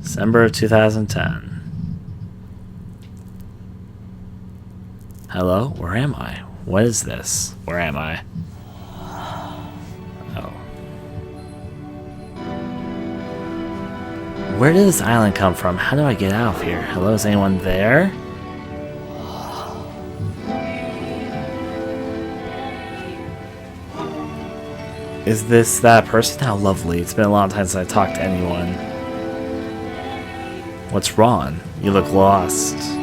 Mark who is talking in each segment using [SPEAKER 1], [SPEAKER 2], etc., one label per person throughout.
[SPEAKER 1] December of 2010. Hello? Where am I? What is this? Where am I? Oh. Where did this island come from? How do I get out of here? Hello, is anyone there? Is this that person? How lovely. It's been a long time since I talked to anyone. What's wrong? You look lost. I'm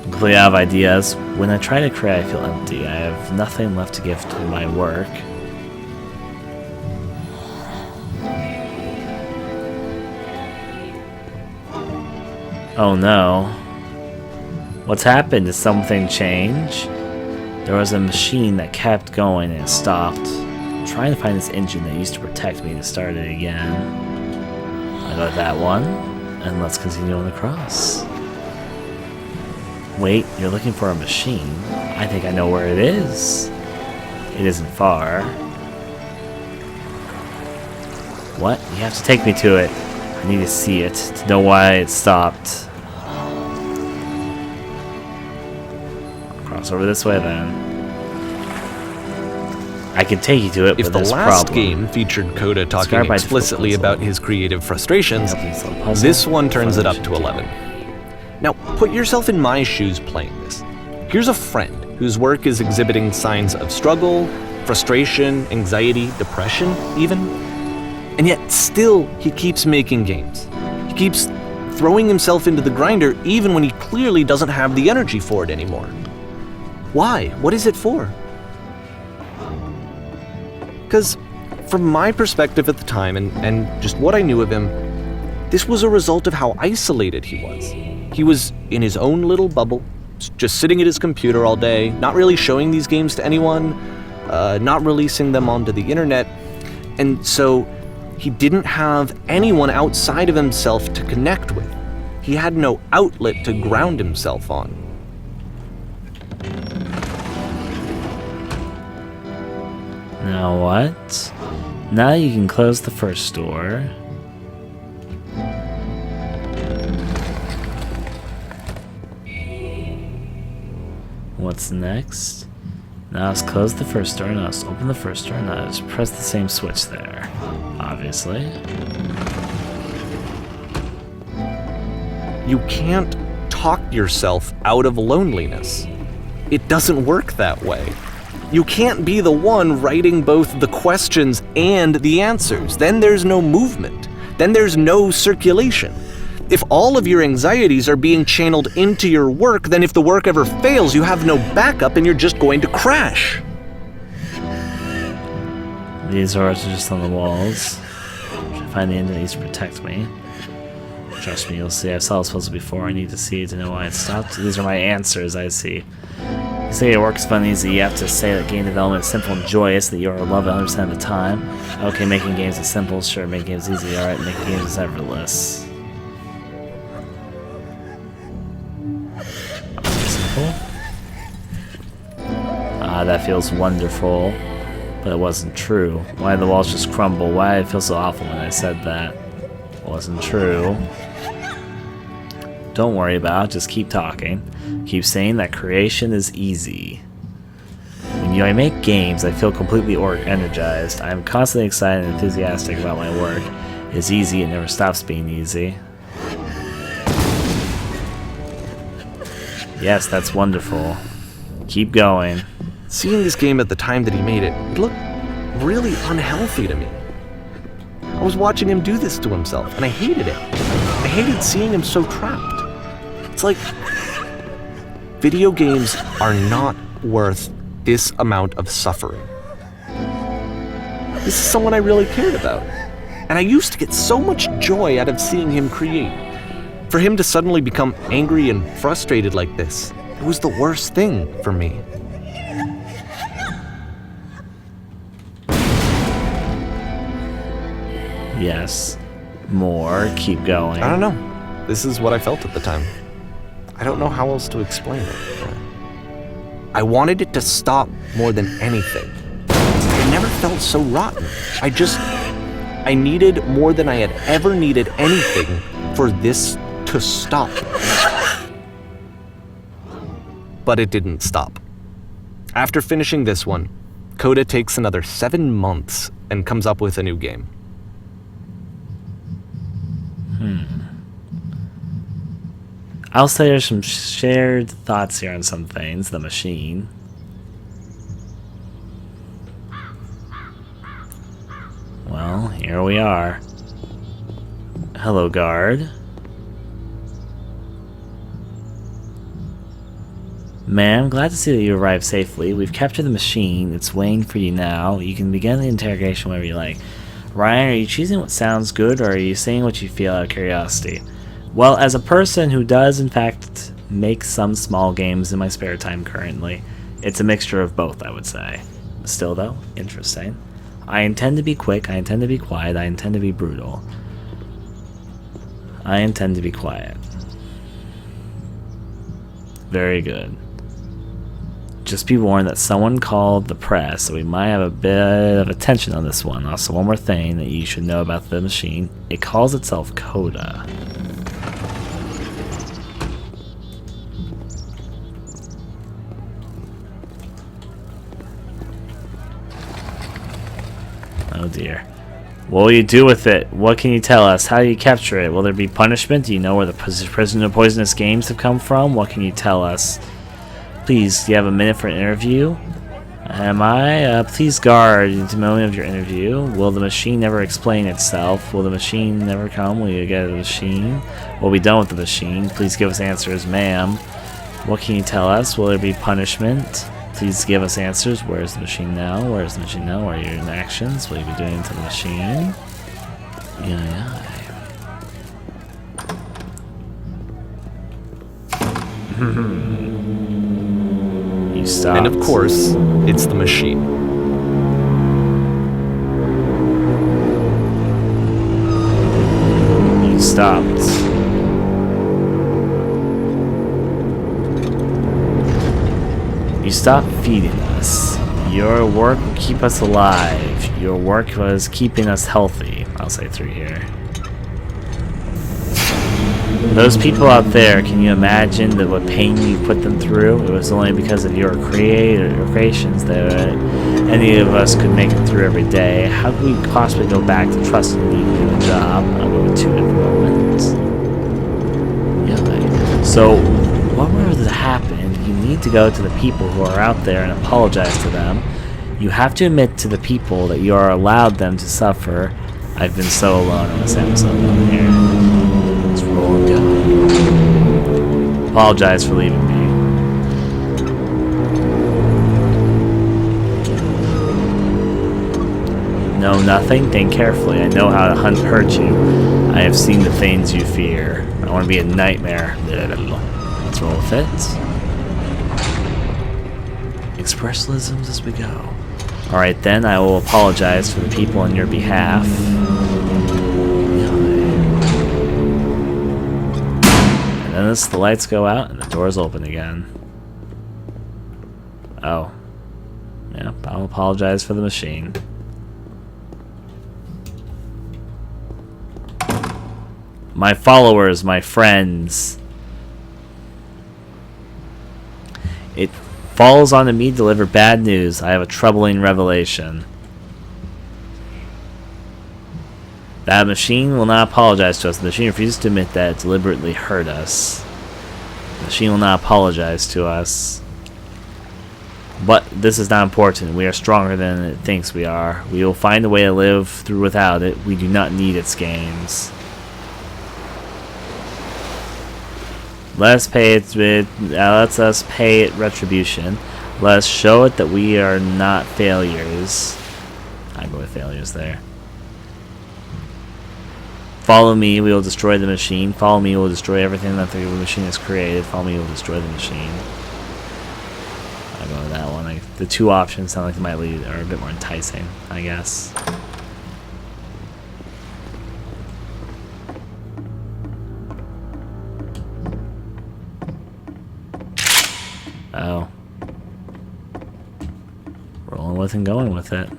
[SPEAKER 1] completely out of ideas. When I try to create, I feel empty. I have nothing left to give to my work. Oh no. What's happened? Did something change? There was a machine that kept going and it stopped. I'm trying to find this engine that used to protect me to start it again. I got that one, and let's continue on across. Wait, you're looking for a machine? I think I know where it is. It isn't far. What? You have to take me to it. I need to see it to know why it stopped. Cross over this way then. I can take you to it,
[SPEAKER 2] if
[SPEAKER 1] but
[SPEAKER 2] the last game featured Coda talking explicitly about his creative frustrations, this one turns it up to 11. Now, put yourself in my shoes playing this. Here's a friend whose work is exhibiting signs of struggle, frustration, anxiety, depression, even. And yet, still, he keeps making games. He keeps throwing himself into the grinder even when he clearly doesn't have the energy for it anymore. Why? What is it for? Because from my perspective at the time, and just what I knew of him, this was a result of how isolated he was. He was in his own little bubble, just sitting at his computer all day, not really showing these games to anyone, not releasing them onto the internet, and so he didn't have anyone outside of himself to connect with. He had no outlet to ground himself on.
[SPEAKER 1] Now what? Now you can close the first door. What's next? Now let's close the first door, now let's open the first door, now let's press the same switch there. Obviously.
[SPEAKER 2] You can't talk yourself out of loneliness. It doesn't work that way. You can't be the one writing both the questions and the answers. Then there's no movement. Then there's no circulation. If all of your anxieties are being channeled into your work, then if the work ever fails, you have no backup and you're just going to crash.
[SPEAKER 1] These are just on the walls. I find the engine needs to protect me. Trust me, you'll see. I saw this puzzle before. I need to see it to know why it stopped. These are my answers, I see. You say it works fun and easy. You have to say that game development is simple and joyous, that you are love 100% of the time. Okay, making games is simple. Sure, making games easy. Alright, making games is effortless. Simple? Ah, that feels wonderful. But it wasn't true. Why did the walls just crumble? Why did it feel so awful when I said that? It wasn't true. Don't worry about it, just keep talking. Keep saying that creation is easy. When I make games, I feel completely energized. I am constantly excited and enthusiastic about my work. It's easy, it never stops being easy. Yes, that's wonderful. Keep going.
[SPEAKER 2] Seeing this game at the time that he made it, it looked really unhealthy to me. I was watching him do this to himself, and I hated it. I hated seeing him so trapped. It's like, video games are not worth this amount of suffering. This is someone I really cared about. And I used to get so much joy out of seeing him create. For him to suddenly become angry and frustrated like this, it was the worst thing for me.
[SPEAKER 1] Yes. More. Keep going.
[SPEAKER 2] I don't know. This is what I felt at the time. I don't know how else to explain it. I wanted it to stop more than anything. It never felt so rotten. I just I needed more than I had ever needed anything for this to stop. But it didn't stop. After finishing this one, Coda takes another 7 months and comes up with a new game.
[SPEAKER 1] I'll say there's some shared thoughts here on some things. The machine. Well, here we are. Hello, guard. Ma'am, glad to see that you arrived safely. We've captured the machine. It's waiting for you now. You can begin the interrogation whenever you like. Ryan, are you choosing what sounds good, or are you saying what you feel out of curiosity? Well, as a person who does, in fact, make some small games in my spare time currently, it's a mixture of both, I would say. Still, though, interesting. I intend to be quick, I intend to be quiet, I intend to be brutal. I intend to be quiet. Very good. Just be warned that someone called the press, so we might have a bit of attention on this one. Also, one more thing that you should know about the machine. It calls itself Coda. Oh dear. What will you do with it? What can you tell us? How do you capture it? Will there be punishment? Do you know where the prisoner poisonous games have come from? What can you tell us? Please, do you have a minute for an interview? Am I? Please guard the moment of your interview. Will the machine never explain itself? Will the machine never come? Will you get a machine? Will we be done with the machine? Please give us answers, ma'am. What can you tell us? Will there be punishment? Please give us answers. Where is the machine now? Where is the machine now? What are your actions? What will you be doing to the machine? Yeah. You stopped.
[SPEAKER 2] And of course, it's the machine.
[SPEAKER 1] You stopped. You stopped feeding us. Your work will keep us alive. Your work was keeping us healthy. I'll say through here. Those people out there, can you imagine that what pain you put them through? It was only because of your creations that any of us could make it through every day. How could we possibly go back to trusting you to do the job? I'll go with 2 at the moment. Yeah. So, what were to happen? You need to go to the people who are out there and apologize to them. You have to admit to the people that you are allowed them to suffer. I've been so alone in this episode down here. Let's roll and go. Apologize for leaving me. No, nothing? Think carefully. I know how to hurt you. I have seen the things you fear. I want to be a nightmare. Let's roll with it. Expressionisms as we go. Alright then, I will apologize for the people on your behalf. And then the lights go out and the doors open again. Oh. Yep, I'll apologize for the machine. My followers, my friends. It falls onto me to deliver bad news. I have a troubling revelation. That machine will not apologize to us. The machine refuses to admit that it deliberately hurt us. The machine will not apologize to us. But this is not important. We are stronger than it thinks we are. We will find a way to live through without it. We do not need its games. Let us pay it retribution. Let us show it that we are not failures. I go with failures there. Follow me, we will destroy the machine. Follow me, we will destroy everything that the machine has created. Follow me, we will destroy the machine. I go with that one. The 2 options sound like they might lead are a bit more enticing, I guess. Oh. Rolling with and going with it.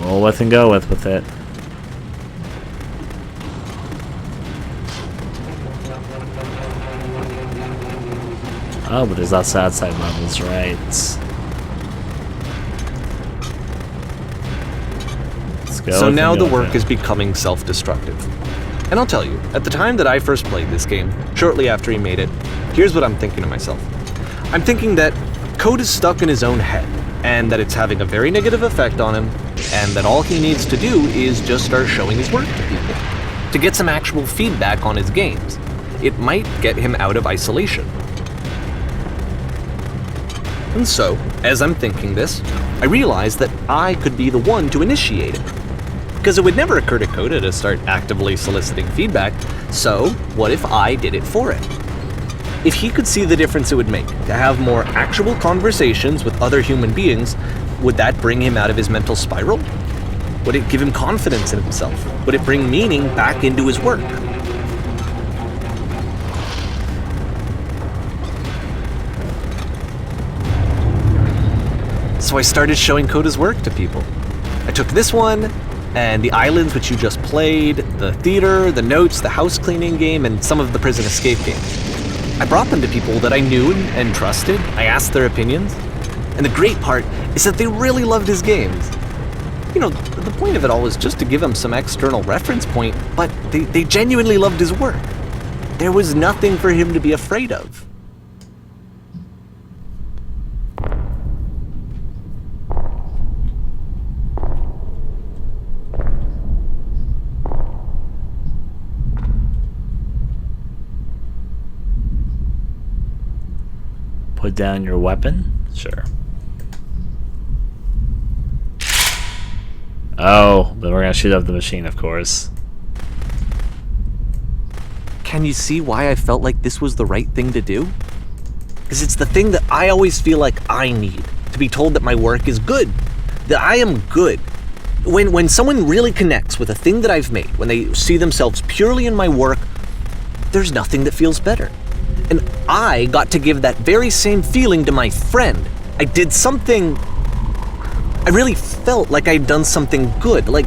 [SPEAKER 1] roll with and go with it. Oh, but there's also outside levels, right? Let's go.
[SPEAKER 2] So now the work is becoming self-destructive. And I'll tell you, at the time that I first played this game, shortly after he made it, here's what I'm thinking to myself. I'm thinking that Coda is stuck in his own head, and that it's having a very negative effect on him, and that all he needs to do is just start showing his work to people, to get some actual feedback on his games. It might get him out of isolation. And so, as I'm thinking this, I realize that I could be the one to initiate it. Because it would never occur to Coda to start actively soliciting feedback, so what if I did it for him? If he could see the difference it would make to have more actual conversations with other human beings, would that bring him out of his mental spiral? Would it give him confidence in himself? Would it bring meaning back into his work? So I started showing Coda's work to people. I took this one, and the islands which you just played, the theater, the notes, the house cleaning game, and some of the prison escape games. I brought them to people that I knew and trusted. I asked their opinions. And the great part is that they really loved his games. You know, the point of it all was just to give him some external reference point, but they genuinely loved his work. There was nothing for him to be afraid of.
[SPEAKER 1] Put down your weapon? Sure. Oh, then we're gonna shoot up the machine, of course.
[SPEAKER 2] Can you see why I felt like this was the right thing to do? Because it's the thing that I always feel like I need, to be told that my work is good, that I am good. When someone really connects with a thing that I've made, when they see themselves purely in my work, there's nothing that feels better. And I got to give that very same feeling to my friend. I did something... I really felt like I'd done something good, like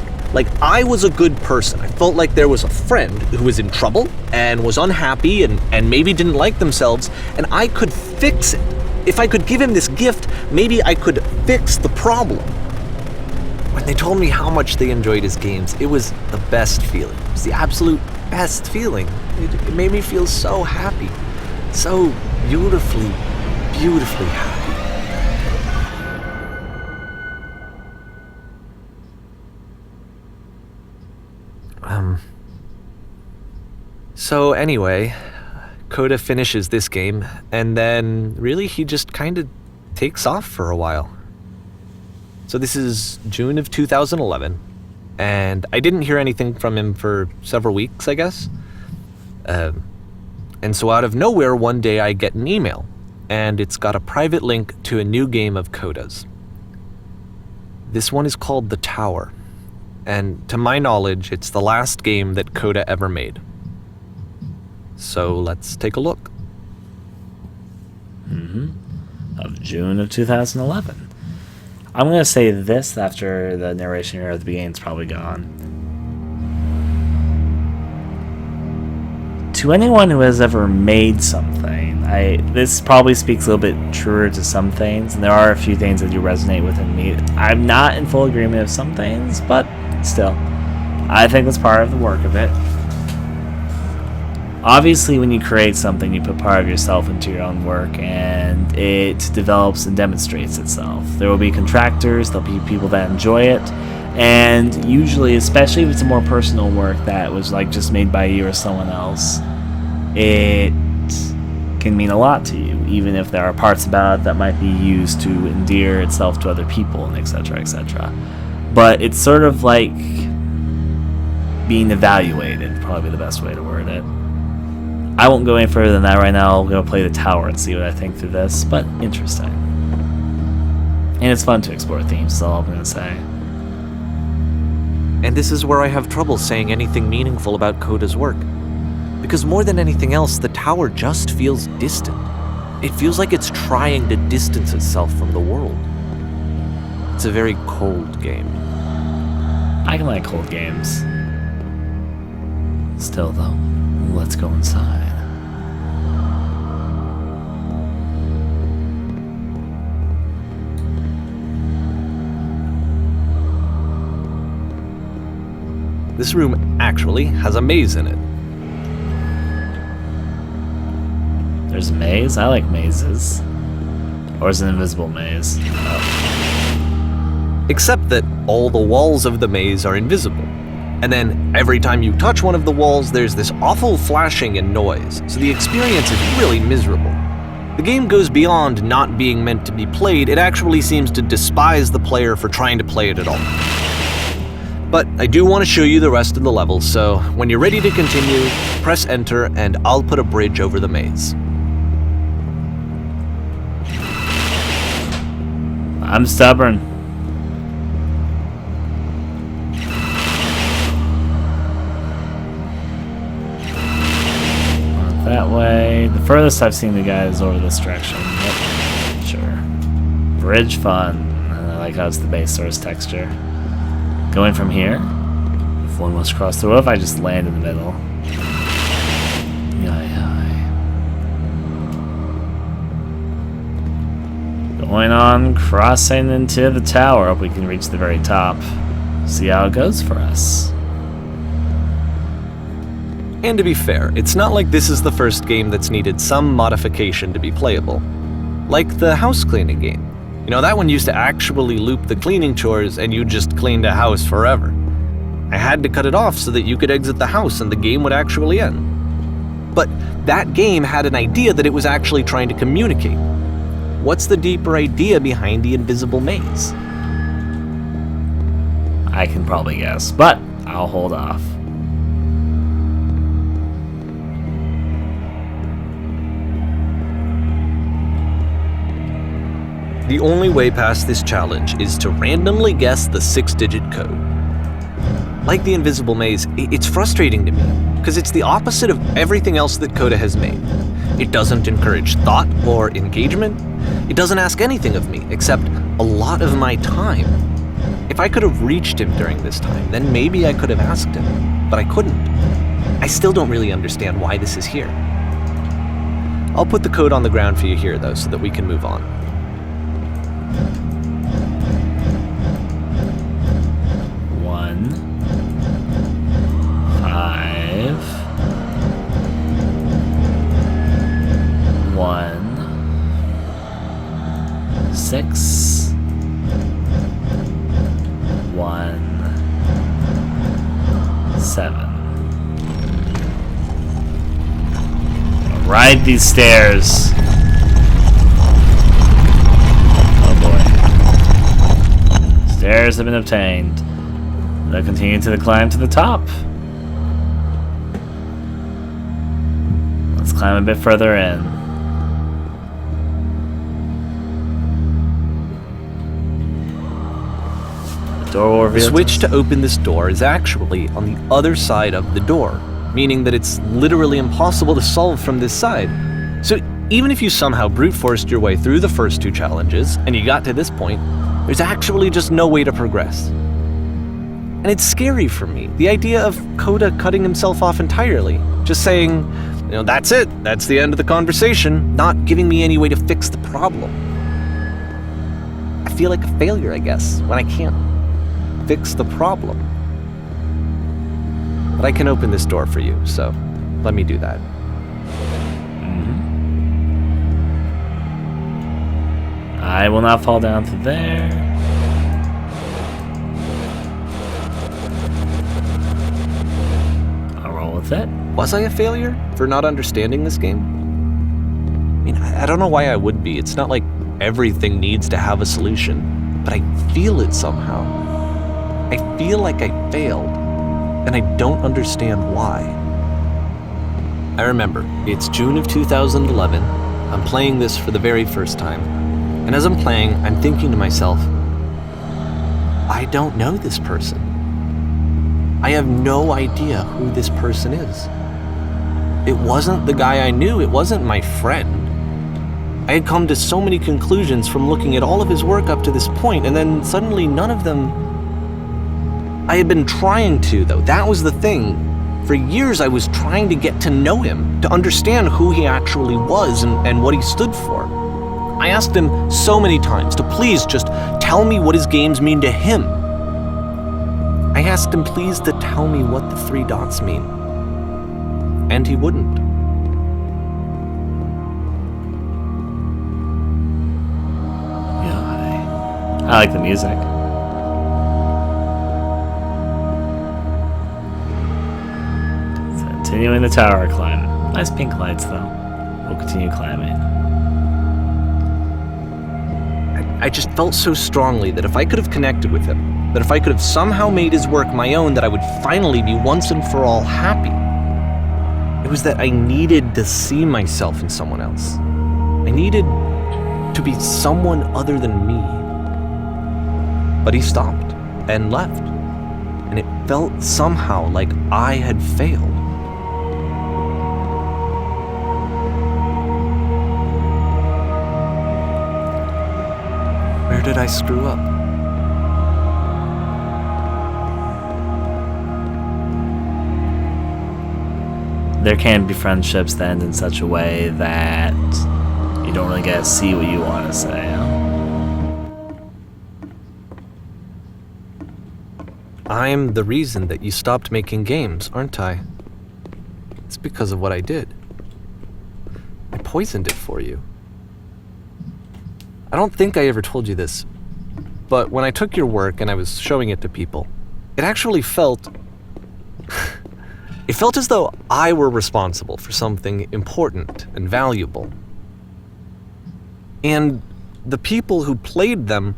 [SPEAKER 2] I was a good person. I felt like there was a friend who was in trouble and was unhappy and maybe didn't like themselves, and I could fix it. If I could give him this gift, maybe I could fix the problem. When they told me how much they enjoyed his games, it was the best feeling. It was the absolute best feeling. It made me feel so happy. So beautifully, beautifully happy. So anyway, Coda finishes this game, and then really he just kind of takes off for a while. So this is June of 2011, and I didn't hear anything from him for several weeks, I guess. And so out of nowhere, one day I get an email, and it's got a private link to a new game of Coda's. This one is called The Tower, and to my knowledge, it's the last game that Coda ever made. So let's take a look.
[SPEAKER 1] Of June of 2011. I'm going to say this after the narration here at the beginning is probably gone. To anyone who has ever made something, this probably speaks a little bit truer to some things, and there are a few things that do resonate within me. I'm not in full agreement with some things, but still, I think that's part of the work of it. Obviously, when you create something, you put part of yourself into your own work, and it develops and demonstrates itself. There will be contractors, there'll be people that enjoy it, and usually, especially if it's a more personal work that was like just made by you or someone else, it can mean a lot to you, even if there are parts about it that might be used to endear itself to other people, and etc., etc. But it's sort of like being evaluated, probably the best way to word it. I won't go any further than that right now. I'll go play The Tower and see what I think through this, but interesting. And it's fun to explore themes, is all I'm going to say.
[SPEAKER 2] And this is where I have trouble saying anything meaningful about Coda's work. Because more than anything else, The Tower just feels distant. It feels like it's trying to distance itself from the world. It's a very cold game.
[SPEAKER 1] I can like cold games. Still though, let's go inside.
[SPEAKER 2] This room actually has a maze in it.
[SPEAKER 1] There's a maze? I like mazes. Or is it an invisible maze? Oh.
[SPEAKER 2] Except that all the walls of the maze are invisible. And then every time you touch one of the walls, there's this awful flashing and noise, so the experience is really miserable. The game goes beyond not being meant to be played, it actually seems to despise the player for trying to play it at all. But I do want to show you the rest of the levels, so when you're ready to continue, press enter and I'll put a bridge over the maze.
[SPEAKER 1] I'm stubborn. That way. The furthest I've seen the guy is over this direction. Yep. Sure. Bridge fun. I like how it's the base source texture. Going from here. If one must cross the roof, I just land in the middle. Going on, crossing into the tower. Hope we can reach the very top. See how it goes for us.
[SPEAKER 2] And to be fair, it's not like this is the first game that's needed some modification to be playable. Like the house cleaning game. You know, that one used to actually loop the cleaning chores and you just cleaned a house forever. I had to cut it off so that you could exit the house and the game would actually end. But that game had an idea that it was actually trying to communicate. What's the deeper idea behind the invisible maze?
[SPEAKER 1] I can probably guess, but I'll hold off.
[SPEAKER 2] The only way past this challenge is to randomly guess the 6-digit code. Like the invisible maze, it's frustrating to me, because it's the opposite of everything else that Coda has made. It doesn't encourage thought or engagement. It doesn't ask anything of me, except a lot of my time. If I could have reached him during this time, then maybe I could have asked him, but I couldn't. I still don't really understand why this is here. I'll put the code on the ground for you here, though, so that we can move on.
[SPEAKER 1] 1, 5, 1, 6, 1, 7. Ride these stairs. Oh boy. Stairs have been obtained. They'll continue to the climb to the top. Let's climb a bit further in. The door will reveal.
[SPEAKER 2] The switch to open this door is actually on the other side of the door, meaning that it's literally impossible to solve from this side. So even if you somehow brute forced your way through the first 2 challenges and you got to this point, there's actually just no way to progress. And it's scary for me, the idea of Coda cutting himself off entirely, just saying, you know, that's it, that's the end of the conversation, not giving me any way to fix the problem. I feel like a failure, I guess, when I can't fix the problem. But I can open this door for you, so let me do that.
[SPEAKER 1] I will not fall down through there. I'll roll with it.
[SPEAKER 2] Was I a failure for not understanding this game? I mean, I don't know why I would be. It's not like everything needs to have a solution, but I feel it somehow. I feel like I failed, and I don't understand why. I remember, it's June of 2011. I'm playing this for the very first time. And as I'm playing, I'm thinking to myself, I don't know this person. I have no idea who this person is. It wasn't the guy I knew, it wasn't my friend. I had come to so many conclusions from looking at all of his work up to this point, and then suddenly none of them I had been trying to, though. That was the thing. For years, I was trying to get to know him, to understand who he actually was and what he stood for. I asked him so many times to please just tell me what his games mean to him. I asked him please to tell me what the 3 dots mean. And he wouldn't.
[SPEAKER 1] Yeah, I like the music. Continuing the tower climb. Nice pink lights, though. We'll continue climbing.
[SPEAKER 2] I just felt so strongly that if I could have connected with him, that if I could have somehow made his work my own, that I would finally be once and for all happy. It was that I needed to see myself in someone else. I needed to be someone other than me. But he stopped and left, and it felt somehow like I had failed. Where did I screw up?
[SPEAKER 1] There can be friendships that end in such a way that you don't really get to see what you want to say.
[SPEAKER 2] I'm the reason that you stopped making games, aren't I? It's because of what I did. I poisoned it for you. I don't think I ever told you this, but when I took your work and I was showing it to people, it actually felt... it felt as though I were responsible for something important and valuable. And the people who played them,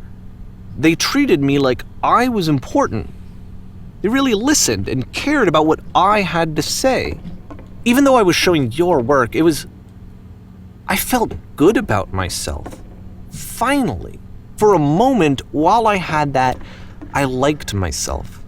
[SPEAKER 2] they treated me like I was important. They really listened and cared about what I had to say. Even though I was showing your work, I felt good about myself. Finally, for a moment, while I had that, I liked myself.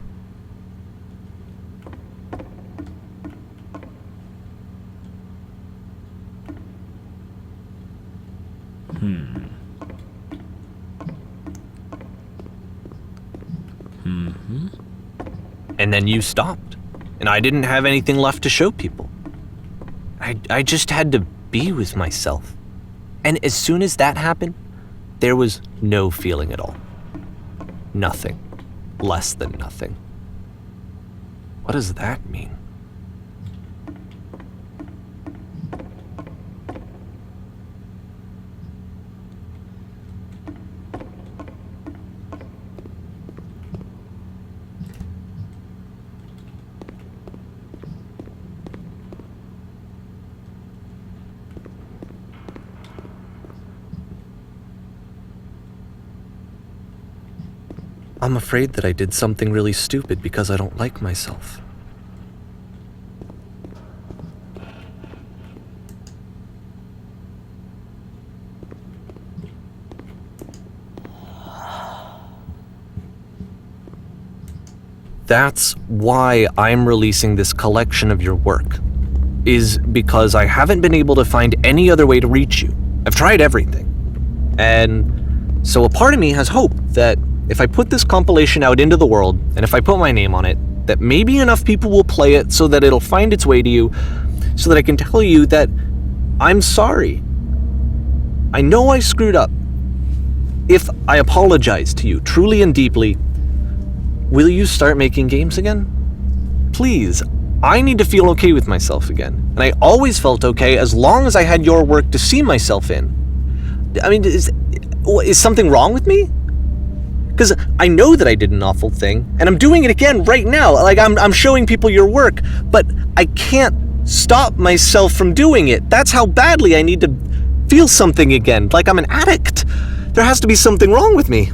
[SPEAKER 2] And then you stopped, and I didn't have anything left to show people. I just had to be with myself. And as soon as that happened, there was no feeling at all. Nothing. Less than nothing. What does that mean? I'm afraid that I did something really stupid because I don't like myself. That's why I'm releasing this collection of your work, is because I haven't been able to find any other way to reach you. I've tried everything. And so a part of me has hope that if I put this compilation out into the world, and if I put my name on it, that maybe enough people will play it so that it'll find its way to you, so that I can tell you that I'm sorry. I know I screwed up. If I apologize to you truly and deeply, will you start making games again? Please, I need to feel okay with myself again. And I always felt okay as long as I had your work to see myself in. I mean, is something wrong with me? Because I know that I did an awful thing, and I'm doing it again right now. Like, I'm showing people your work, but I can't stop myself from doing it. That's how badly I need to feel something again, like I'm an addict. There has to be something wrong with me.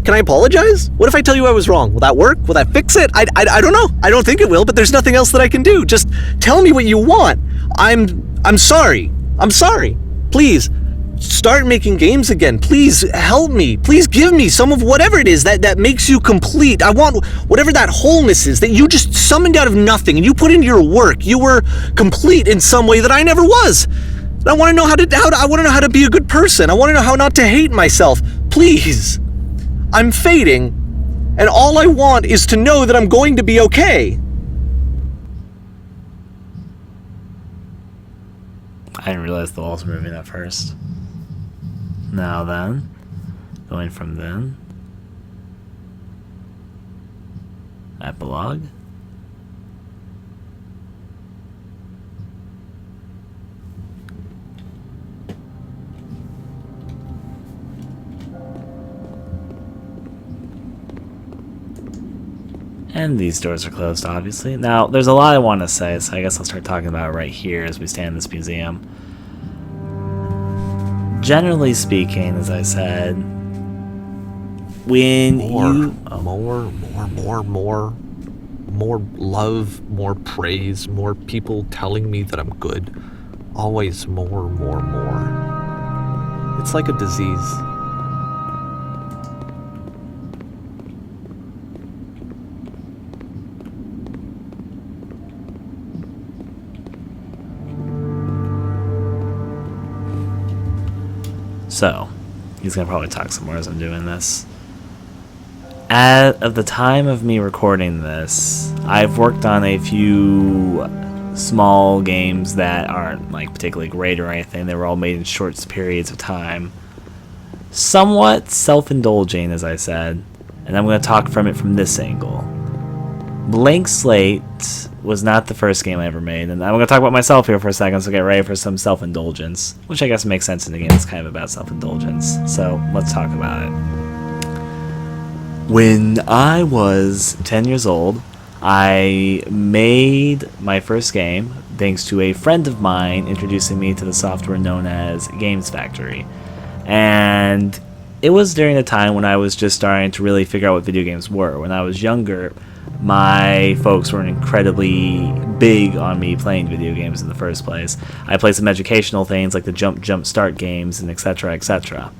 [SPEAKER 2] Can I apologize? What if I tell you I was wrong? Will that work? Will that fix it? I don't know. I don't think it will, but there's nothing else that I can do. Just tell me what you want. I'm sorry. I'm sorry. Please. Start making games again. Please help me. Please give me some of whatever it is that makes you complete. I want whatever that wholeness is that you just summoned out of nothing and you put into your work. You were complete in some way that I never was. And I want to know I want to know how to be a good person. I want to know how not to hate myself. Please. I'm fading. and all I want is to know that I'm going to be okay.
[SPEAKER 1] I didn't realize the walls were moving at first. Now then, going from then, epilogue. And these doors are closed, obviously. Now, there's a lot I want to say, so I guess I'll start talking about it right here as we stand in this museum. Generally speaking, as I said, when more love, more praise, more people telling me that I'm good. Always more. It's like a disease. So, he's going to probably talk some more as I'm doing this. At the time of me recording this, I've worked on a few small games that aren't like particularly great or anything. They were all made in short periods of time. Somewhat self-indulging, as I said, and I'm going to talk from it from this angle. Blank Slate was not the first game I ever made, and I'm going to talk about myself here for a second, so get ready for some self-indulgence, which I guess makes sense in the game. It's kind of about self-indulgence, so let's talk about it. When I was 10 years old, I made my first game thanks to a friend of mine introducing me to the software known as Games Factory. And it was during a time when I was just starting to really figure out what video games were. When I was younger, my folks were incredibly big on me playing video games in the first place. I played some educational things like the jump start games and etc. etc.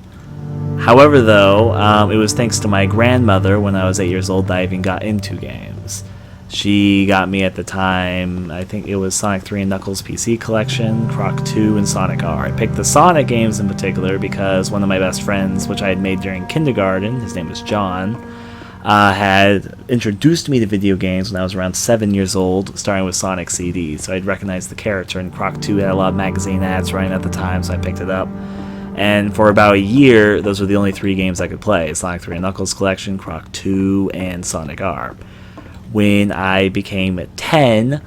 [SPEAKER 1] However, though, it was thanks to my grandmother when I was 8 years old that I even got into games. She got me at the time, I think it was Sonic 3 and Knuckles PC Collection, Croc 2, and Sonic R. I picked the Sonic games in particular because one of my best friends, which I had made during kindergarten, his name was John, had introduced me to video games when I was around 7 years old, starting with Sonic CD. So I'd recognize the character, and Croc 2 had a lot of magazine ads running at the time, so I picked it up. And for about a year, those were the only three games I could play: Sonic 3 and Knuckles Collection, Croc 2, and Sonic R. When I became 10,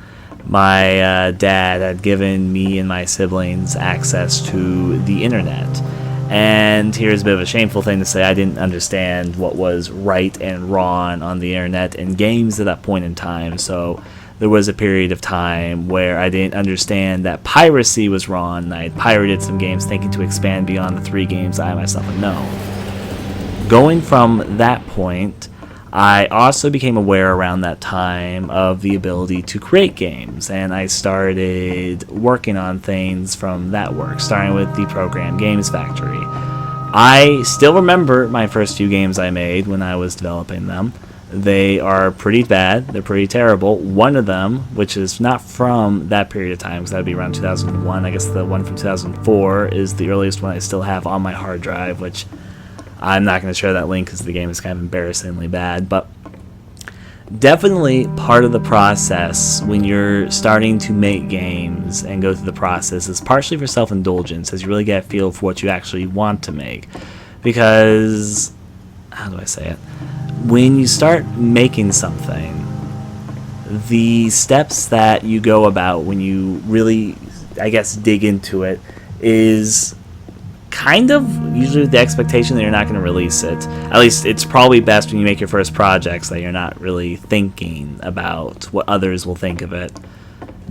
[SPEAKER 1] my dad had given me and my siblings access to the internet. And here's a bit of a shameful thing to say: I didn't understand what was right and wrong on the internet and games at that point in time. So there was a period of time where I didn't understand that piracy was wrong, and I had pirated some games thinking to expand beyond the three games I myself had known. Going from that point, I also became aware around that time of the ability to create games, and I started working on things from that work, starting with the program Games Factory. I still remember my first few games I made when I was developing them. They are pretty bad, they're pretty terrible. One of them, which is not from that period of time, because that would be around 2001, I guess the one from 2004 is the earliest one I still have on my hard drive, which I'm not going to share that link because the game is kind of embarrassingly bad, but definitely part of the process when you're starting to make games and go through the process is partially for self-indulgence, as you really get a feel for what you actually want to make. Because, how do I say it? When you start making something, the steps that you go about when you really, I guess, dig into it is kind of usually with the expectation that you're not going to release it. At least it's probably best when you make your first projects that you're not really thinking about what others will think of it.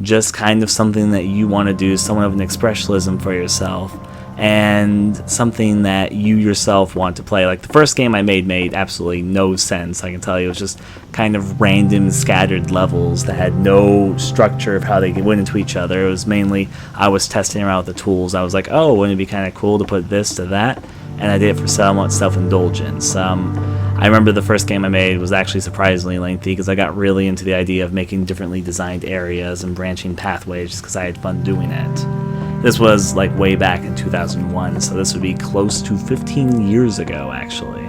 [SPEAKER 1] Just kind of something that you want to do, somewhat of an expressionism for yourself, and something that you yourself want to play. Like the first game I made absolutely no sense, I can tell you. It was just kind of random scattered levels that had no structure of how they went into each other. It was mainly I was testing around with the tools. I was like, oh, wouldn't it be kind of cool to put this to that? And I did it for somewhat self-indulgence. I remember the first game I made was actually surprisingly lengthy because I got really into the idea of making differently designed areas and branching pathways just because I had fun doing it. This was like way back in 2001, so this would be close to 15 years ago, actually.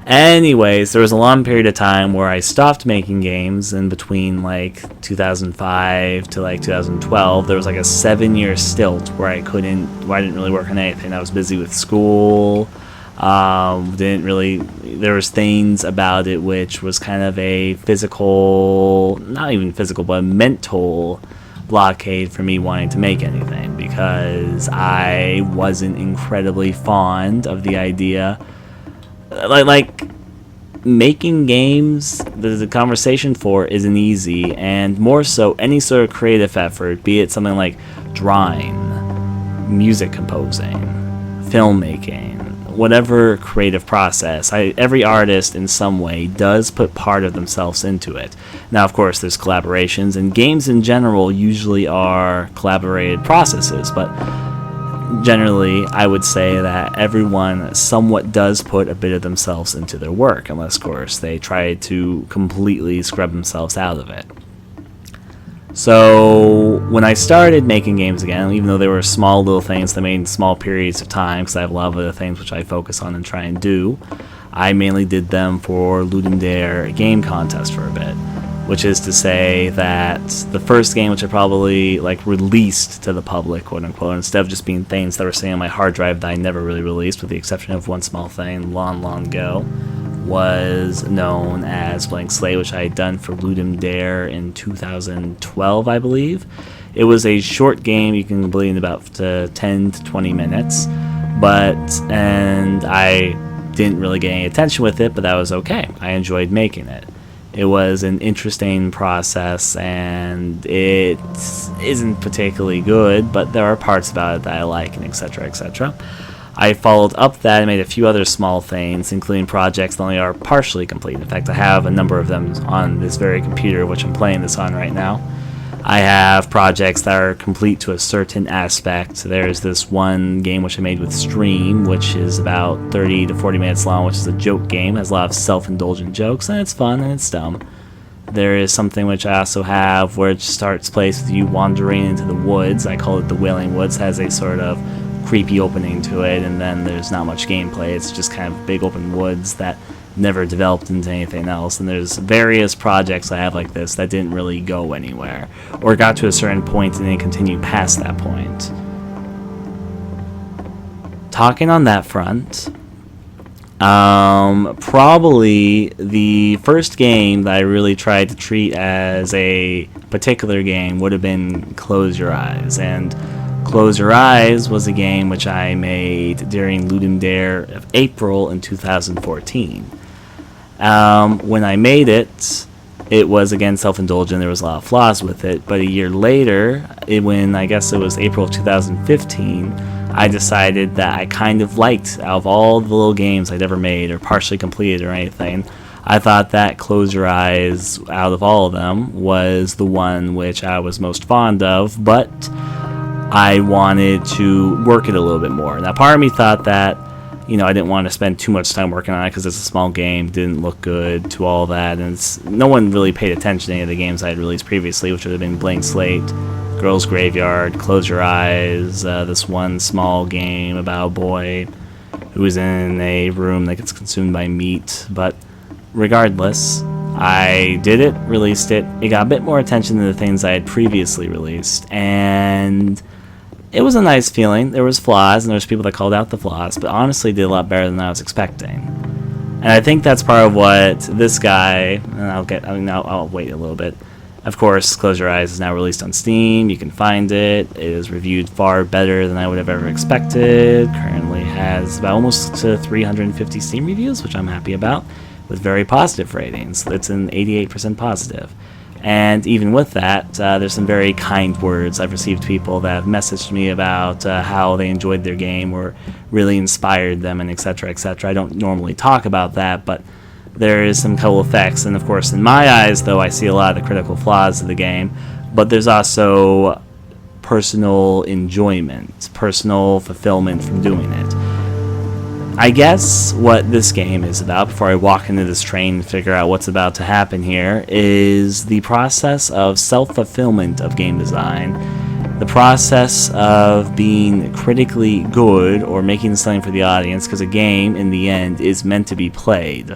[SPEAKER 1] Anyways, there was a long period of time where I stopped making games in between like 2005 to like 2012. There was like a 7-year stilt where I didn't really work on anything. I was busy with school. There was things about it which was kind of a physical, not even physical, but a mental blockade for me wanting to make anything, because I wasn't incredibly fond of the idea. Like making games, the conversation for isn't easy, and more so any sort of creative effort, be it something like drawing, music composing, filmmaking, whatever creative process. Every artist in some way does put part of themselves into it. Now, of course, there's collaborations, and games in general usually are collaborated processes, but generally, I would say that everyone somewhat does put a bit of themselves into their work, unless, of course, they try to completely scrub themselves out of it. So, when I started making games again, even though they were small little things that made in small periods of time, because I have a lot of other things which I focus on and try and do, I mainly did them for Ludum Dare game contest for a bit. Which is to say that the first game which I probably released to the public, quote unquote, instead of just being things that were sitting on my hard drive that I never really released, with the exception of one small thing long ago, was known as Blank Slate, which I had done for Ludum Dare in 2012, I believe. It was a short game, you can complete in about 10 to 20 minutes, and I didn't really get any attention with it, but that was okay. I enjoyed making it. It was an interesting process, and it isn't particularly good, but there are parts about it that I like, and etc., etc. I followed up that and made a few other small things, including projects that only are partially complete. In fact, I have a number of them on this very computer, which I'm playing this on right now. I have projects that are complete to a certain aspect. There's this one game which I made with Stream, which is about 30 to 40 minutes long, which is a joke game. It has a lot of self-indulgent jokes, and it's fun and it's dumb. There is something which I also have where it starts place with you wandering into the woods. I call it the Wailing Woods. It has a sort of creepy opening to it, and then there's not much gameplay. It's just kind of big open woods that never developed into anything else. And there's various projects I have like this that didn't really go anywhere, or got to a certain point and then continued past that point. Talking on that front, probably the first game that I really tried to treat as a particular game would have been Close Your Eyes. And Close Your Eyes was a game which I made during Ludum Dare of April in 2014. When I made it, it was again self-indulgent. There was a lot of flaws with it, but a year later, when I guess it was April of 2015, I decided that I kind of liked, out of all the little games I'd ever made or partially completed or anything, I thought that Close Your Eyes, out of all of them, was the one which I was most fond of, but I wanted to work it a little bit more. Now, part of me thought that, I didn't want to spend too much time working on it because it's a small game, didn't look good to all that, and no one really paid attention to any of the games I had released previously, which would have been Blank Slate, Girl's Graveyard, Close Your Eyes, this one small game about a boy who is in a room that gets consumed by meat. But regardless, I did it, released it. It got a bit more attention than the things I had previously released, and it was a nice feeling. There was flaws, and there was people that called out the flaws, but honestly did a lot better than I was expecting. And I think that's part of what this guy, and I'll wait a little bit. Of course, Close Your Eyes is now released on Steam. You can find it. It is reviewed far better than I would have ever expected. Currently has about almost 350 Steam reviews, which I'm happy about, with very positive ratings. It's an 88% positive. And even with that, there's some very kind words. I've received people that have messaged me about how they enjoyed their game or really inspired them, and etc., etc. I don't normally talk about that, but there is some cool effects. And of course, in my eyes, though, I see a lot of the critical flaws of the game, but there's also personal enjoyment, personal fulfillment from doing it. I guess what this game is about, before I walk into this train and figure out what's about to happen here, is the process of self-fulfillment of game design, the process of being critically good or making something for the audience, because a game in the end is meant to be played.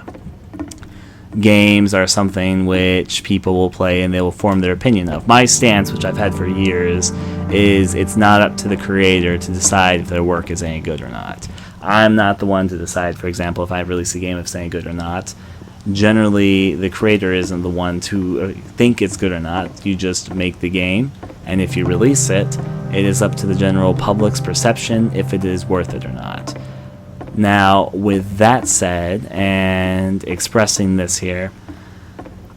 [SPEAKER 1] Games are something which people will play and they will form their opinion of. My stance, which I've had for years, is it's not up to the creator to decide if their work is any good or not. I'm not the one to decide, for example, if I release a game if it's any good or not. Generally, the creator isn't the one to think it's good or not. You just make the game, and if you release it, it is up to the general public's perception if it is worth it or not. Now, with that said, and expressing this here,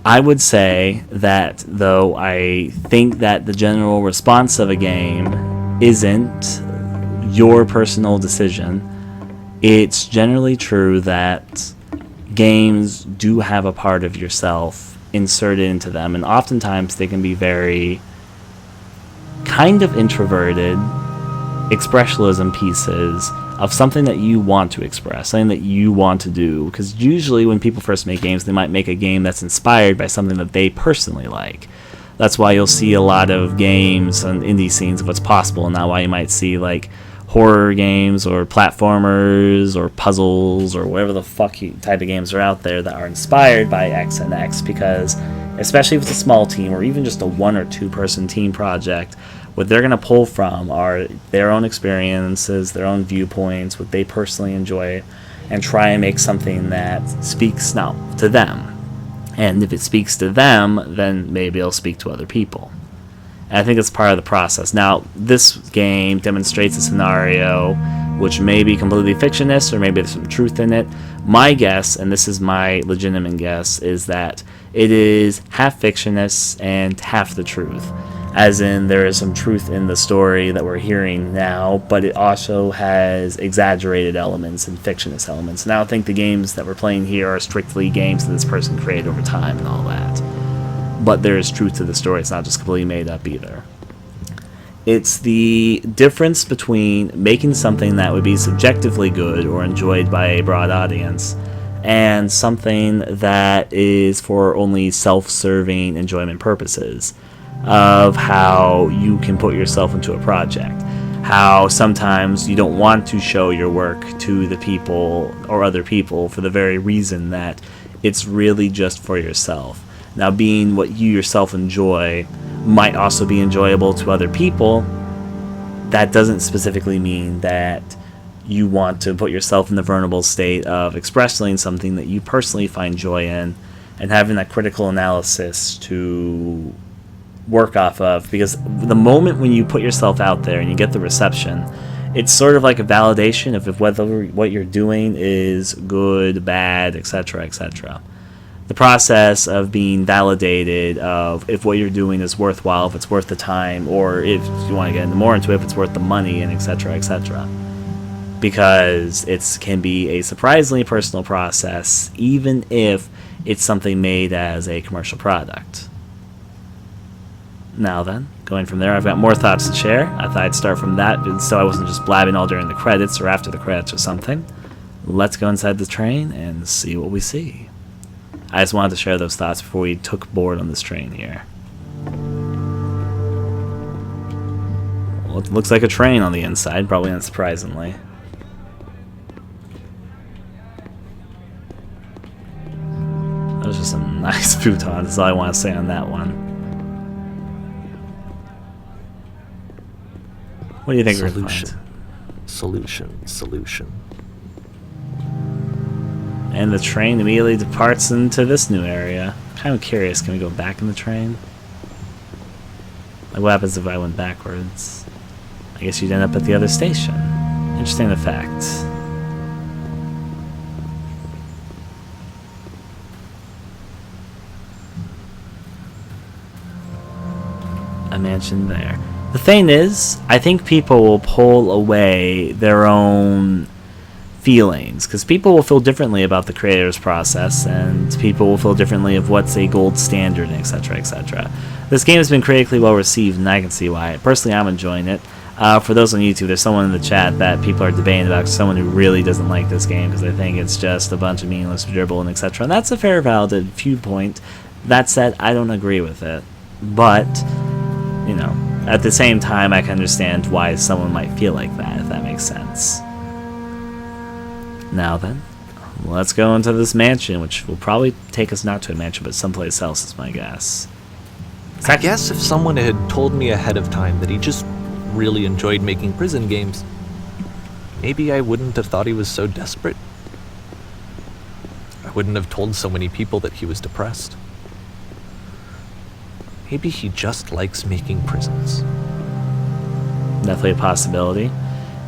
[SPEAKER 1] I would say that though I think that the general response of a game isn't your personal decision, it's generally true that games do have a part of yourself inserted into them, and oftentimes they can be very kind of introverted expressionism pieces of something that you want to express, something that you want to do. Because usually when people first make games, they might make a game that's inspired by something that they personally like. That's why you'll see a lot of games on indie scenes of what's possible, and now why you might see like horror games or platformers or puzzles or whatever the fuck type of games are out there that are inspired by X and X, because especially if it's a small team or even just a 1 or 2 person team project, what they're going to pull from are their own experiences, their own viewpoints, what they personally enjoy, and try and make something that speaks now to them. And if it speaks to them, then maybe it'll speak to other people. And I think it's part of the process. Now, this game demonstrates a scenario which may be completely fictionist, or maybe there's some truth in it. My guess, and this is my legitimate guess, is that it is half fictionist and half the truth. As in, there is some truth in the story that we're hearing now, but it also has exaggerated elements and fictionist elements. And I don't think the games that we're playing here are strictly games that this person created over time and all that. But there is truth to the story. It's not just completely made up either. It's the difference between making something that would be subjectively good or enjoyed by a broad audience and something that is for only self-serving enjoyment purposes, of how you can put yourself into a project. How sometimes you don't want to show your work to the people or other people for the very reason that it's really just for yourself. Now, being what you yourself enjoy might also be enjoyable to other people. That doesn't specifically mean that you want to put yourself in the vulnerable state of expressing something that you personally find joy in and having that critical analysis to work off of. Because the moment when you put yourself out there and you get the reception, it's sort of like a validation of if whether what you're doing is good, bad, etc., etc. The process of being validated of if what you're doing is worthwhile, if it's worth the time, or if you want to get more into it, if it's worth the money, and etc., etc. Because it can be a surprisingly personal process, even if it's something made as a commercial product. Now then, going from there, I've got more thoughts to share. I thought I'd start from that, so I wasn't just blabbing all during the credits or after the credits or something. Let's go inside the train and see what we see. I just wanted to share those thoughts before we took board on this train here. Well, it looks like a train on the inside, probably unsurprisingly. That was just a nice futon, that's all I want to say on that one. What do you think we're going to find? Solution. And the train immediately departs into this new area. I'm kind of curious, can we go back in the train? Like, what happens if I went backwards? I guess you'd end up at the other station. Interesting effect. A mansion there. The thing is, I think people will pull away their own feelings, because people will feel differently about the creator's process, and people will feel differently of what's a gold standard, etc., etc. This game has been critically well received, and I can see why. Personally, I'm enjoying it. For those on YouTube, there's someone in the chat that people are debating about, someone who really doesn't like this game because they think it's just a bunch of meaningless dribble and etc. And that's a fair, valid viewpoint. That said, I don't agree with it. But, you know, at the same time, I can understand why someone might feel like that, if that makes sense. Now then, let's go into this mansion, which will probably take us not to a mansion, but someplace else is my guess.
[SPEAKER 2] I guess if someone had told me ahead of time that he just really enjoyed making prison games, maybe I wouldn't have thought he was so desperate. I wouldn't have told so many people that he was depressed. Maybe he just likes making prisons.
[SPEAKER 1] Definitely a possibility.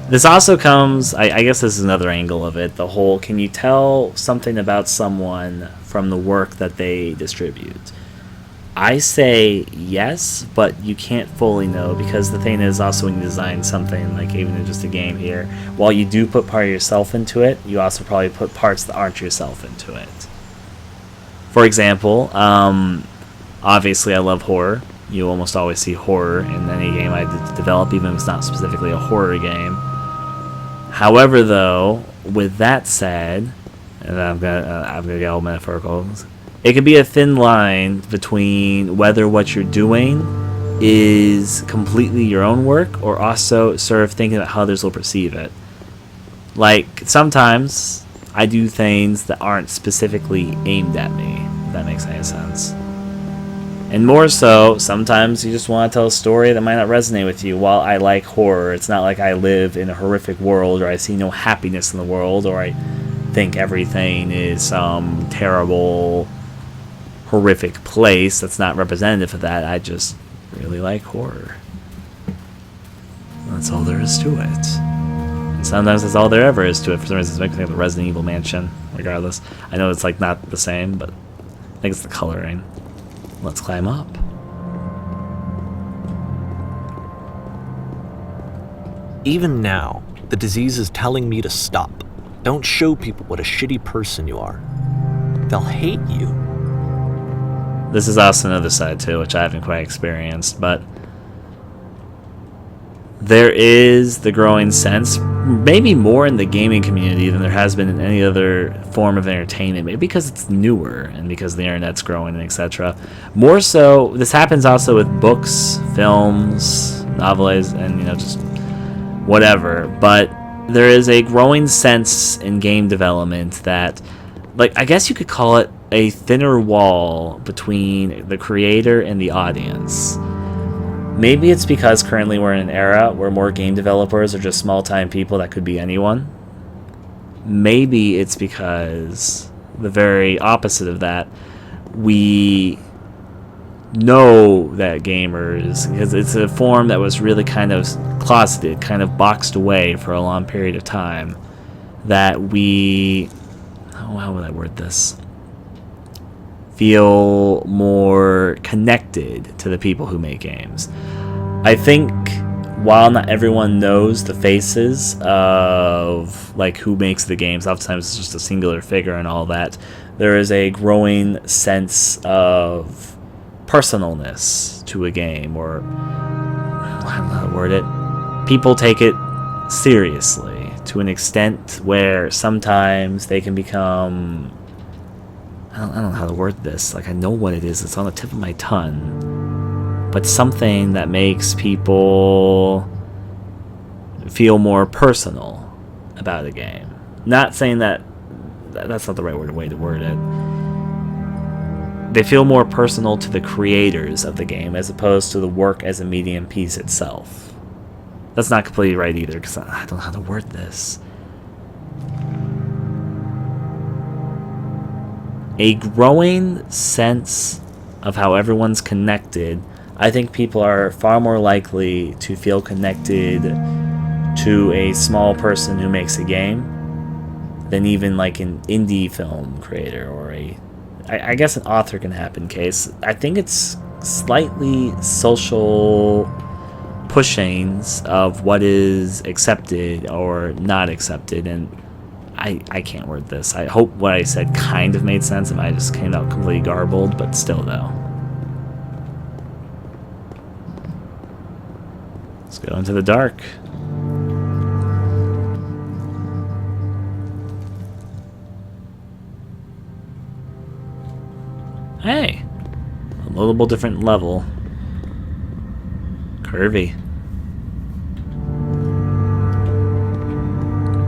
[SPEAKER 1] This also comes, I guess this is another angle of it, the whole, can you tell something about someone from the work that they distribute? I say yes, but you can't fully know, because the thing is also when you design something, like even in just a game here, while you do put part of yourself into it, you also probably put parts that aren't yourself into it. For example, obviously I love horror. You almost always see horror in any game I develop, even if it's not specifically a horror game. However, though, with that said, and I'm gonna get all metaphorical, it could be a thin line between whether what you're doing is completely your own work or also sort of thinking about how others will perceive it. Like, sometimes I do things that aren't specifically aimed at me, if that makes any sense. And more so, sometimes you just want to tell a story that might not resonate with you. While I like horror, it's not like I live in a horrific world, or I see no happiness in the world, or I think everything is some terrible, horrific place that's not representative of that. I just really like horror. That's all there is to it. And sometimes that's all there ever is to it. For some reason, it's making me think of the Resident Evil mansion, regardless. I know it's like not the same, but I think it's the coloring. Let's climb up.
[SPEAKER 2] Even now, the disease is telling me to stop. Don't show people what a shitty person you are. They'll hate you.
[SPEAKER 1] This is also another side too, which I haven't quite experienced, but there is the growing sense, maybe more in the gaming community than there has been in any other form of entertainment, maybe because it's newer and because the internet's growing and etc. More so, this happens also with books, films, novels, and just whatever. But there is a growing sense in game development that, like, I guess you could call it a thinner wall between the creator and the audience. Maybe it's because currently we're in an era where more game developers are just small-time people that could be anyone. Maybe it's because the very opposite of that, we know that gamers, because it's a form that was really kind of closeted, kind of boxed away for a long period of time, that we, how would I word this? Feel more connected to the people who make games. I think while not everyone knows the faces of like who makes the games, oftentimes it's just a singular figure and all that, there is a growing sense of personalness to a game, or I don't know how to word it. People take it seriously to an extent where sometimes they can become, I don't know how to word this. Like, I know what it is. It's on the tip of my tongue. But something that makes people feel more personal about a game. Not saying that that's not the right way to word it. They feel more personal to the creators of the game as opposed to the work as a medium piece itself. That's not completely right either, because I don't know how to word this. A growing sense of how everyone's connected. I think people are far more likely to feel connected to a small person who makes a game than even like an indie film creator or I guess an author can happen case. I think it's slightly social pushings of what is accepted or not accepted, and I can't word this. I hope what I said kind of made sense if I just came out completely garbled, but still though. Let's go into the dark. Hey! A loadable different level. Curvy.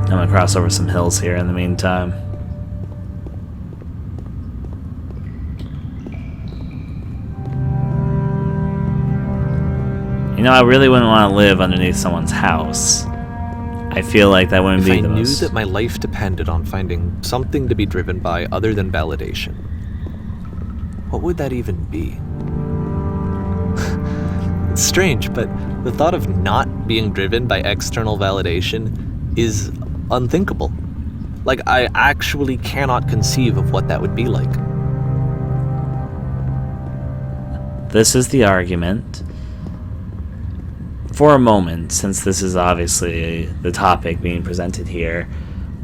[SPEAKER 1] I'm gonna cross over some hills here in the meantime. You know, I really wouldn't want to live underneath someone's house. I feel like that wouldn't be the most...
[SPEAKER 2] If I knew that my life depended on finding something to be driven by other than validation, what would that even be? It's strange, but the thought of not being driven by external validation is unthinkable. Like, I actually cannot conceive of what that would be like.
[SPEAKER 1] This is the argument. For a moment, since this is obviously the topic being presented here,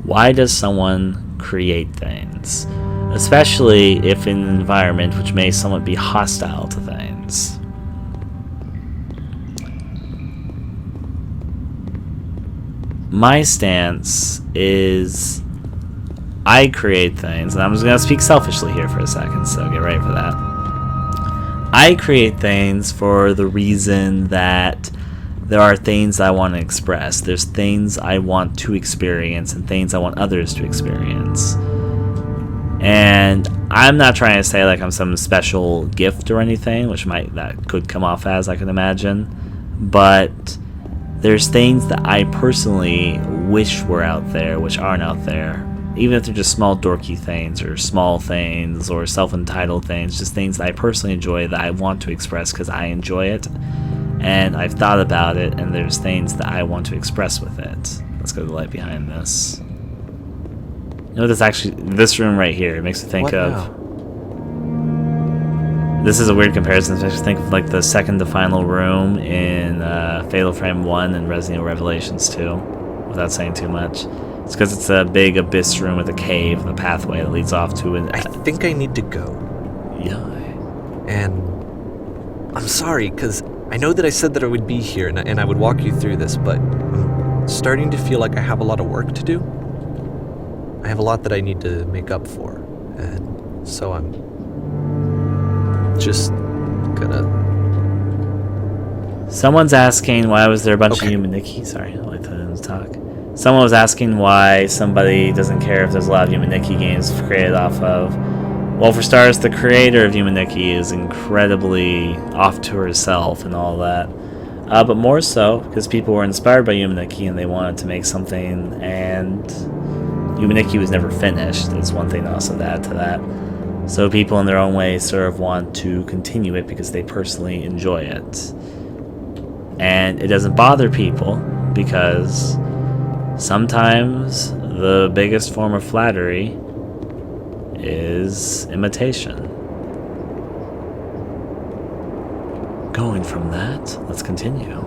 [SPEAKER 1] why does someone create things? Especially if in an environment which may somewhat be hostile to things. My stance is I create things, and I'm just going to speak selfishly here for a second, so get ready for that. I create things for the reason that there are things I want to express. There's things I want to experience and things I want others to experience. And I'm not trying to say like I'm some special gift or anything, which that could come off as, I can imagine. But there's things that I personally wish were out there, which aren't out there. Even if they're just small dorky things or small things or self-entitled things, just things that I personally enjoy that I want to express because I enjoy it. And I've thought about it, and there's things that I want to express with it. Let's go to the light behind this. You know, this room right here, it makes me think of... This is a weird comparison. It makes me think of like the second to final room in Fatal Frame 1 and Resident Evil Revelations 2, without saying too much. It's because it's a big abyss room with a cave, a pathway that leads off to an...
[SPEAKER 2] I think I need to go.
[SPEAKER 1] Yeah.
[SPEAKER 2] And I'm sorry, because I know that I said that I would be here and I would walk you through this, but I'm starting to feel like I have a lot of work to do. I have a lot that I need to make up for, and so I'm just gonna...
[SPEAKER 1] Someone's asking why was there a bunch of Yumaniki? Sorry, I like to talk. Someone was asking why somebody doesn't care if there's a lot of Yumaniki games created off of. Well, for starters, the creator of Yumaniki is incredibly off to herself and all that. But more so, because people were inspired by Yumaniki and they wanted to make something, and Yumaniki was never finished. That's one thing also to add to that. So people in their own way sort of want to continue it because they personally enjoy it. And it doesn't bother people because sometimes the biggest form of flattery is imitation. Going from that, let's continue.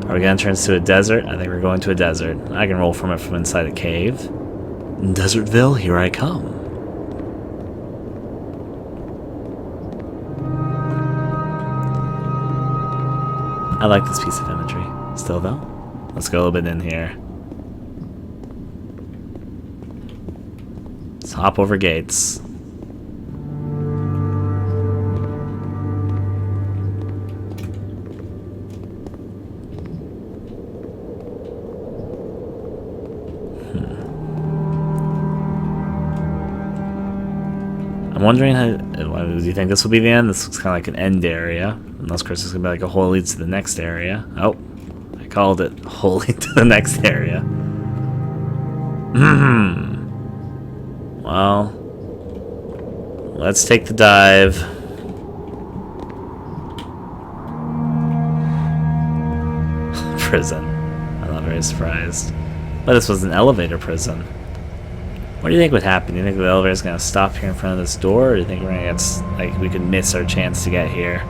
[SPEAKER 1] Are we going to turn this to a desert? I think we're going to a desert. I can roll from it from inside a cave. Desertville, here I come. I like this piece of imagery. Still though? Let's go a little bit in here. Let's hop over gates. I'm wondering how... Do you think this will be the end? This looks kind of like an end area. Unless, of course, it's going to be like a hole leads to the next area. Oh, I called it hole lead to the next area. Well, let's take the dive. Prison. I'm not very surprised. But this was an elevator prison. What do you think would happen? Do you think the elevator's going to stop here in front of this door? Or do you think we're going to get, like, we could miss our chance to get here?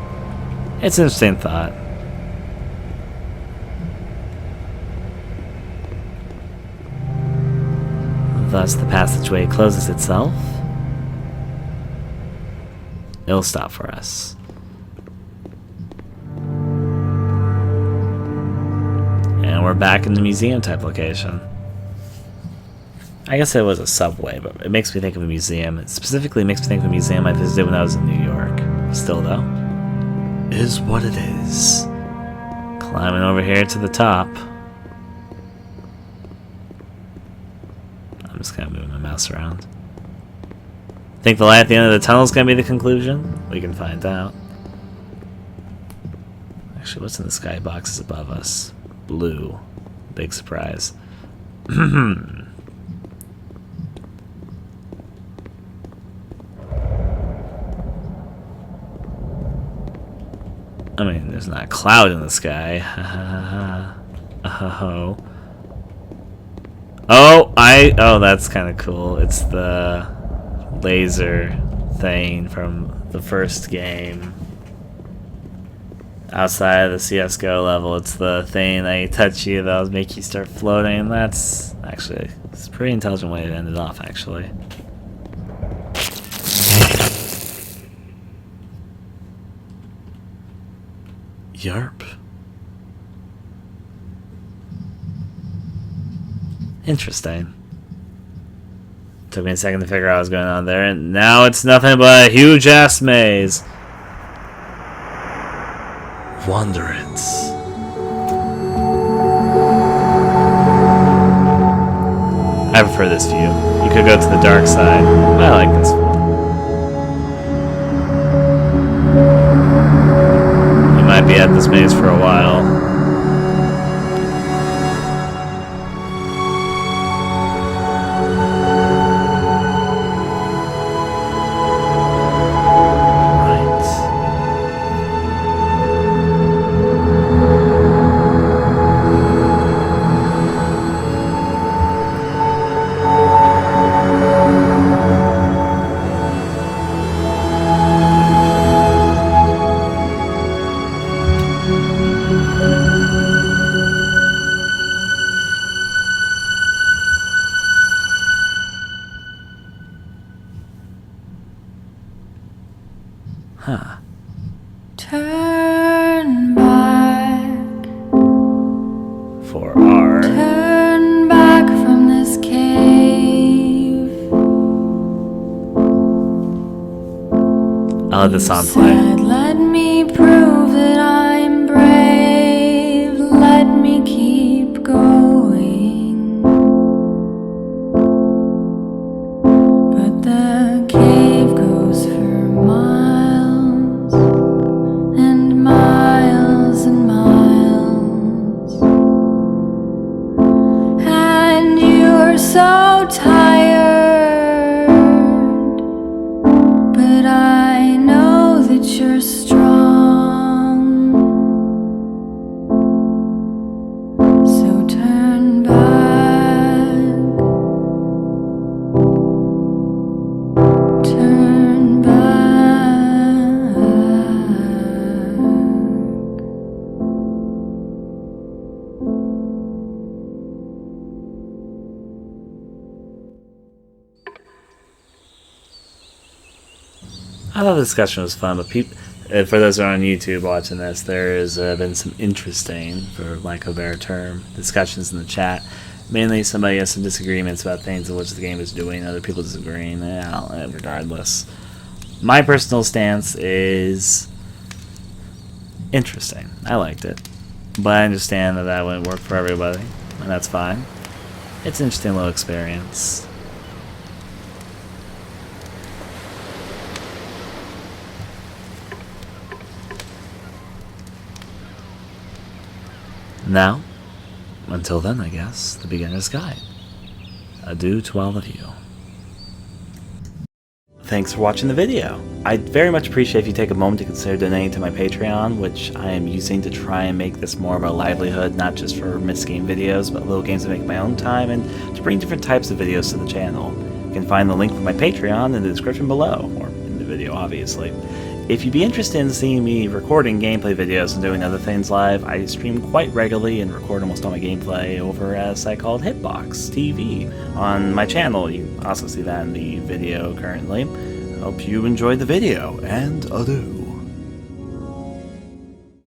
[SPEAKER 1] It's an interesting thought. Thus, the passageway closes itself. It'll stop for us. And we're back in the museum type location. I guess it was a subway, but it makes me think of a museum. It specifically makes me think of a museum I visited when I was in New York. Still, though, is what it is. Climbing over here to the top. I'm just kind of moving my mouse around. Think the light at the end of the tunnel is going to be the conclusion? We can find out. Actually, what's in the skyboxes above us? Blue. Big surprise. I mean, there's not a cloud in the sky. Oh, that's kind of cool. It's the laser thing from the first game. Outside of the CSGO level, it's the thing that you touch you that'll make you start floating. That's actually, it's a pretty intelligent way to end it off, actually. Yarp. Interesting. Took me a second to figure out what was going on there, and now it's nothing but a huge ass maze. Wanderance. I prefer this view. You could go to the dark side. I like this one. You might be at this maze for a while. Huh.
[SPEAKER 3] Turn back.
[SPEAKER 1] For R.
[SPEAKER 3] Turn back from this cave.
[SPEAKER 1] I'll let the song play.
[SPEAKER 3] Said, let me prove that I'm brave. Let me keep going. But the cave goes for miles and miles and miles, and you're so tired, but I know that you're strong, so turn back, turn back.
[SPEAKER 1] I thought the discussion was fun, but for those who are on YouTube watching this, there has been some interesting, for lack of a better term, discussions in the chat. Mainly somebody has some disagreements about things in which the game is doing, other people disagreeing. Regardless, my personal stance is interesting. I liked it, but I understand that that wouldn't work for everybody, and that's fine. It's an interesting little experience. Now, until then, I guess, the beginner's guide. Adieu to all of you. Thanks for watching the video. I'd very much appreciate if you take a moment to consider donating to my Patreon, which I am using to try and make this more of a livelihood, not just for missed-game videos, but little games to make my own time, and to bring different types of videos to the channel. You can find the link for my Patreon in the description below, or in the video, obviously. If you'd be interested in seeing me recording gameplay videos and doing other things live, I stream quite regularly and record almost all my gameplay over at a site called Hitbox TV on my channel. You can also see that in the video currently. Hope you enjoyed the video, and adieu.